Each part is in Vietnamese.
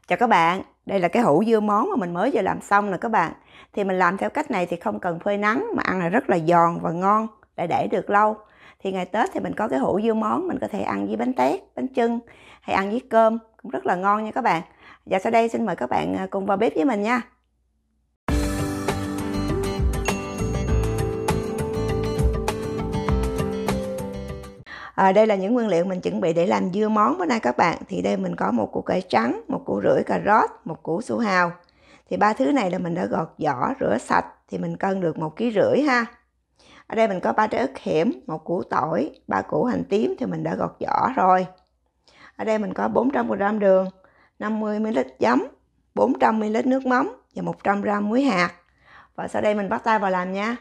Chào các bạn, đây là cái hũ dưa món mà mình mới vừa làm xong nè các bạn. Thì mình làm theo cách này thì không cần phơi nắng mà ăn là rất là giòn và ngon, để được lâu. Thì ngày Tết thì mình có cái hũ dưa món, mình có thể ăn với bánh tét, bánh chưng hay ăn với cơm cũng rất là ngon nha các bạn. Và sau đây xin mời các bạn cùng vào bếp với mình nha. Đây là những nguyên liệu mình chuẩn bị để làm dưa món bữa nay các bạn. Thì đây mình có một củ cải trắng, một củ rưỡi cà rốt, một củ su hào. Thì ba thứ này là mình đã gọt vỏ, rửa sạch thì mình cân được 1,5 kg ha. Ở đây mình có 3 trái ớt hiểm, một củ tỏi, 3 củ hành tím thì mình đã gọt vỏ rồi. Ở đây mình có 400g đường, 50ml giấm, 400ml nước mắm và 100g muối hạt. Và sau đây mình bắt tay vào làm nha.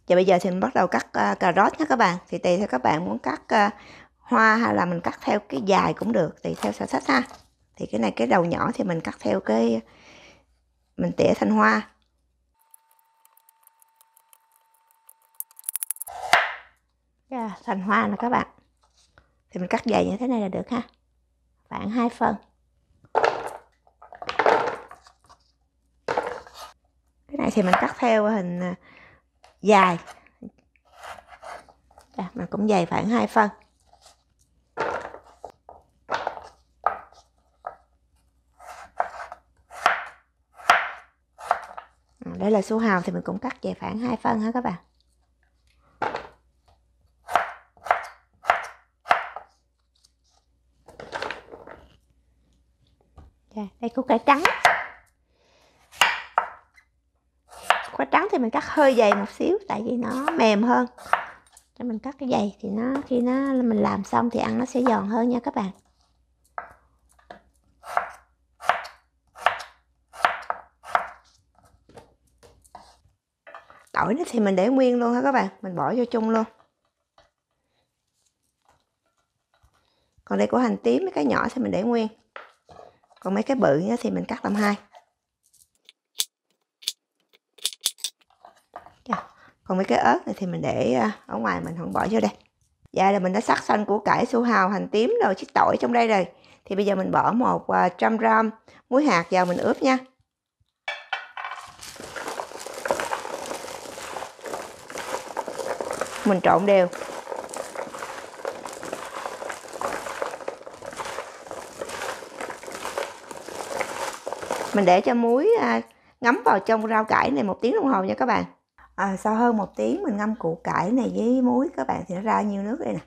Và bây giờ thì mình bắt đầu cắt cà rốt nha các bạn. Thì tùy theo các bạn muốn cắt hoa hay là mình cắt theo cái dài cũng được, tùy theo sở thích ha. Thì cái này cái đầu nhỏ thì mình cắt theo cái mình tỉa thành hoa. Thành hoa nè các bạn. Thì mình cắt dày như thế này là được ha. Khoảng 2 phân. Cái này thì mình cắt theo hình dài. Mình cũng dày khoảng 2 phân. Đây là su hào thì mình cũng cắt dày khoảng 2 phân ha các bạn. Đây củ cải trắng. Củ cải trắng thì mình cắt hơi dày một xíu tại vì nó mềm hơn. Cho mình cắt cái dày thì khi mình làm xong thì ăn nó sẽ giòn hơn nha các bạn. Tỏi thì mình để nguyên luôn ha các bạn, mình bỏ vô chung luôn. Còn đây của hành tím mấy cái nhỏ thì mình để nguyên. Còn mấy cái bự thì mình cắt làm hai. Còn mấy cái ớt này thì mình để ở ngoài, mình không bỏ vô đây. Dạ là mình đã sắc xanh củ cải, su hào, hành tím rồi, chiếc tỏi trong đây rồi. Thì bây giờ mình bỏ 100g muối hạt vào mình ướp nha. Mình trộn đều. Mình để cho muối ngấm vào trong rau cải này 1 tiếng đồng hồ nha các bạn. Sau hơn 1 tiếng mình ngâm củ cải này với muối các bạn thì nó ra nhiêu nước đây nè.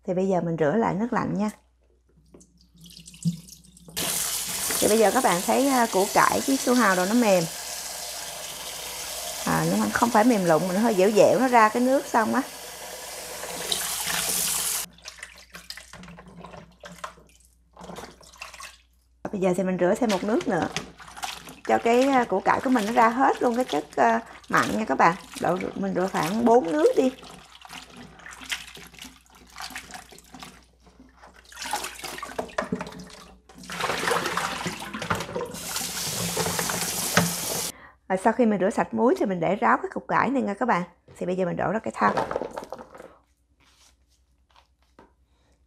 Thì bây giờ mình rửa lại nước lạnh nha. Thì bây giờ các bạn thấy củ cải với su hào rồi nó mềm. Nó không phải mềm lụng mà nó hơi dẻo dẻo, nó ra cái nước xong á. Bây giờ thì mình rửa thêm một nước nữa cho cái củ cải của mình nó ra hết luôn cái chất mặn nha các bạn. Mình rửa khoảng 4 nước đi. Sau khi mình rửa sạch muối thì mình để ráo cái củ cải này nha các bạn. Thì bây giờ mình đổ ra cái thau.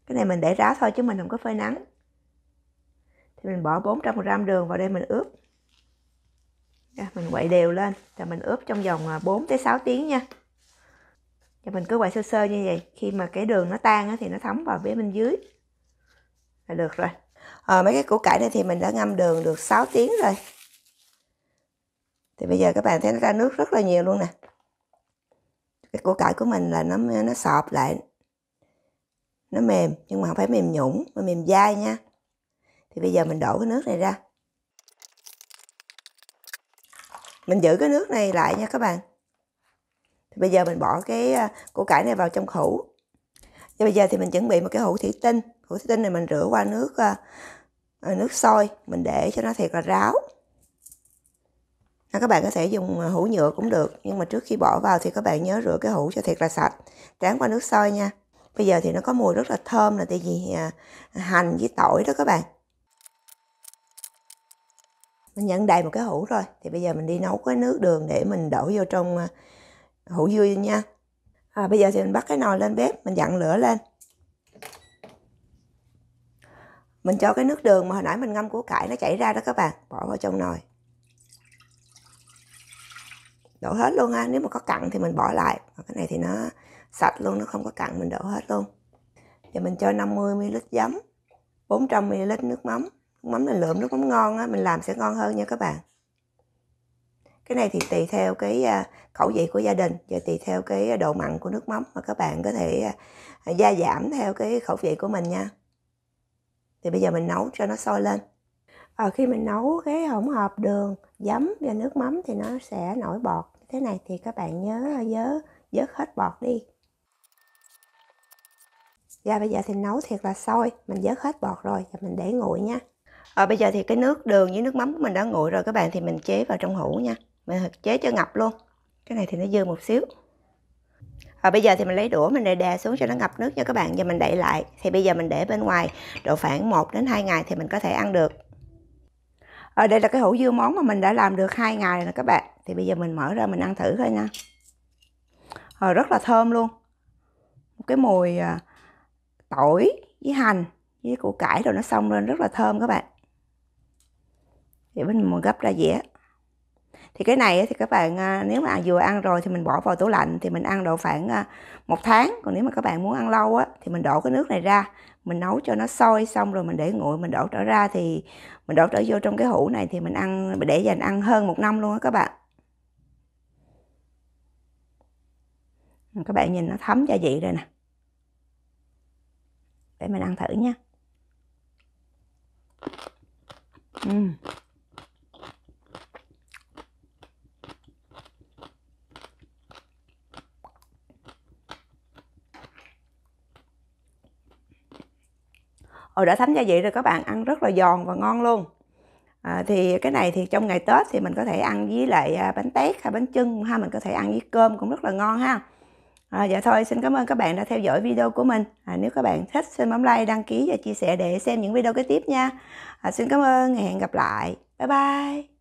Cái này mình để ráo thôi chứ mình không có phơi nắng. Thì mình bỏ 400g đường vào đây mình ướp. Mình quậy đều lên rồi mình ướp trong vòng 4 tới 6 tiếng nha. Và mình cứ quậy sơ sơ như vậy. Khi mà cái đường nó tan thì nó thấm vào phía bên dưới là được rồi. Mấy cái củ cải này thì mình đã ngâm đường được 6 tiếng rồi. Thì bây giờ các bạn thấy nó ra nước rất là nhiều luôn nè. Cái củ cải của mình là nó sọp lại. Nó mềm nhưng mà không phải mềm nhũn mà mềm dai nha. Thì bây giờ mình đổ cái nước này ra. Mình giữ cái nước này lại nha các bạn. Thì bây giờ mình bỏ cái củ cải này vào trong hũ. Và bây giờ thì mình chuẩn bị một cái hũ thủy tinh. Hũ thủy tinh này mình rửa qua nước sôi, mình để cho nó thiệt là ráo. Các bạn có thể dùng hũ nhựa cũng được, nhưng mà trước khi bỏ vào thì các bạn nhớ rửa cái hũ cho thiệt là sạch, tráng qua nước sôi nha. Bây giờ thì nó có mùi rất là thơm là tại vì hành với tỏi đó các bạn. Mình nhận đầy một cái hũ rồi. Thì bây giờ mình đi nấu cái nước đường để mình đổ vô trong hũ dưa nha. Bây giờ thì mình bắt cái nồi lên bếp, mình dặn lửa lên. Mình cho cái nước đường mà hồi nãy mình ngâm củ cải nó chảy ra đó các bạn, bỏ vào trong nồi. Đổ hết luôn ha, nếu mà có cặn thì mình bỏ lại. Còn cái này thì nó sạch luôn, nó không có cặn, mình đổ hết luôn. Giờ mình cho 50ml giấm, 400ml nước mắm. Nước mắm là lượm nước mắm ngon á, mình làm sẽ ngon hơn nha các bạn. Cái này thì tùy theo cái khẩu vị của gia đình và tùy theo cái độ mặn của nước mắm mà các bạn có thể gia giảm theo cái khẩu vị của mình nha. Thì bây giờ mình nấu cho nó sôi lên. Khi mình nấu cái hỗn hợp đường, giấm và nước mắm thì nó sẽ nổi bọt. Thế này thì các bạn nhớ vớt hết bọt đi. Và bây giờ thì nấu thiệt là sôi, mình vớt hết bọt rồi và mình để nguội nha. Bây giờ thì cái nước đường với nước mắm của mình đã nguội rồi các bạn, thì mình chế vào trong hũ nha. Mình chế cho ngập luôn. Cái này thì nó dư một xíu. Bây giờ thì mình lấy đũa mình đè xuống cho nó ngập nước nha các bạn, và mình đậy lại. Thì bây giờ mình để bên ngoài độ khoảng 1 đến 2 ngày thì mình có thể ăn được. Đây là cái hũ dưa món mà mình đã làm được 2 ngày rồi nè các bạn. Thì bây giờ mình mở ra mình ăn thử thôi nha. Rất là thơm luôn. Một cái mùi tỏi với hành với củ cải rồi nó xông lên rất là thơm các bạn. Thì mình gấp ra dĩa. Thì cái này thì các bạn nếu mà vừa ăn rồi thì mình bỏ vào tủ lạnh thì mình ăn độ khoảng 1 tháng. Còn nếu mà các bạn muốn ăn lâu á thì mình đổ cái nước này ra, mình nấu cho nó sôi xong rồi mình để nguội, mình đổ trở ra thì mình đổ trở vô trong cái hũ này thì mình ăn để dành ăn hơn 1 năm luôn á các bạn. Các bạn nhìn nó thấm gia vị rồi nè. Để mình ăn thử nha. Đã thấm gia vị rồi các bạn, ăn rất là giòn và ngon luôn. Thì cái này thì trong ngày Tết thì mình có thể ăn với lại bánh tét hay bánh chưng ha, mình có thể ăn với cơm cũng rất là ngon ha. Dạ thôi, xin cảm ơn các bạn đã theo dõi video của mình. Nếu các bạn thích xin bấm like, đăng ký và chia sẻ để xem những video kế tiếp nha. Xin cảm ơn, hẹn gặp lại. Bye bye.